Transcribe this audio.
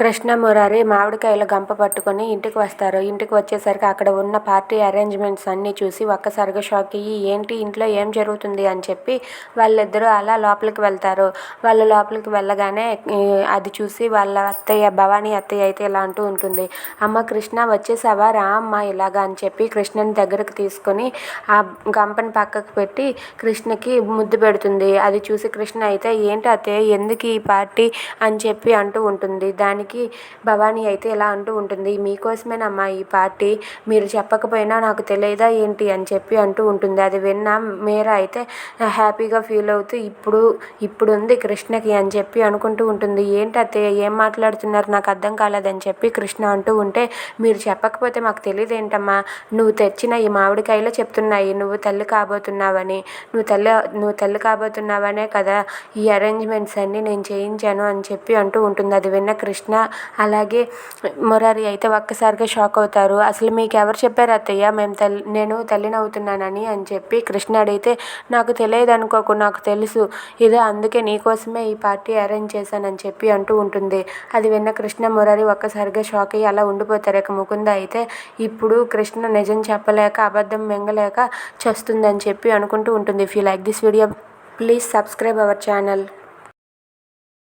కృష్ణ, మురారి మామిడికాయల గంప పట్టుకొని ఇంటికి వస్తారు. ఇంటికి వచ్చేసరికి అక్కడ ఉన్న పార్టీ అరేంజ్మెంట్స్ అన్నీ చూసి ఒక్కసారిగా షాక్ అయ్యి ఏంటి ఇంట్లో ఏం జరుగుతుంది అని చెప్పి వాళ్ళిద్దరూ అలా లోపలికి వెళ్తారు. వాళ్ళు లోపలికి వెళ్ళగానే అది చూసి వాళ్ళ అత్తయ్య భవానీ అత్తయ్య అయితే ఇలా అంటూ ఉంటుంది, అమ్మ కృష్ణ వచ్చేసావా, రా అమ్మ ఇలాగా అని చెప్పి కృష్ణని దగ్గరకు తీసుకొని ఆ గంపని పక్కకు పెట్టి కృష్ణకి ముద్దు పెడుతుంది. అది చూసి కృష్ణ అయితే ఏంటి అత్తయ్య ఎందుకు ఈ పార్టీ అని చెప్పి అంటూ ఉంటుంది. దానికి భవానీ అయితే ఇలా అంటూ ఉంటుంది, మీకోసమేనమ్మా ఈ పార్టీ, మీరు చెప్పకపోయినా నాకు తెలియదా ఏంటి అని చెప్పి అంటూ ఉంటుంది. అది విన్న మీరా అయితే హ్యాపీగా ఫీల్ అవుతూ ఇప్పుడు ఉంది కృష్ణకి అని చెప్పి అనుకుంటూ ఉంటుంది. ఏంటి అత్తయ్య ఏం మాట్లాడుతున్నారు, నాకు అర్థం కాలేదని చెప్పి కృష్ణ అంటూ ఉంటే, మీరు చెప్పకపోతే మాకు తెలియదు ఏంటమ్మా, నువ్వు తెచ్చిన ఈ మామిడికాయలో చెప్తున్నాయి నువ్వు తల్లి కాబోతున్నావని, నువ్వు తల్లి కాబోతున్నావనే కదా ఈ అరేంజ్మెంట్స్ అన్నీ నేను చేయించాను అని చెప్పి అంటూ ఉంటుంది. అది విన్న కృష్ణ అలాగే మురారి అయితే ఒక్కసారిగా షాక్ అవుతారు. అసలు మీకు ఎవరు చెప్పారు అత్తయ్య నేను తల్లిని అవుతున్నానని అని చెప్పి కృష్ణ అడిగితే, నాకు తెలియదు అనుకోకు, నాకు తెలుసు, ఇదో అందుకే నీకోసమే ఈ పార్టీ అరేంజ్ చేశానని చెప్పి అంటూ ఉంటుంది. అది విన్న కృష్ణ మురారి ఒక్కసారిగా షాక్ అయ్యి అలా ఉండిపోతారు. ఇక ముకుంద అయితే ఇప్పుడు కృష్ణ నిజం చెప్పలేక అబద్ధం మింగలేక చస్తుందని చెప్పి అనుకుంటూ ఉంటుంది. If you like this video please subscribe our channel.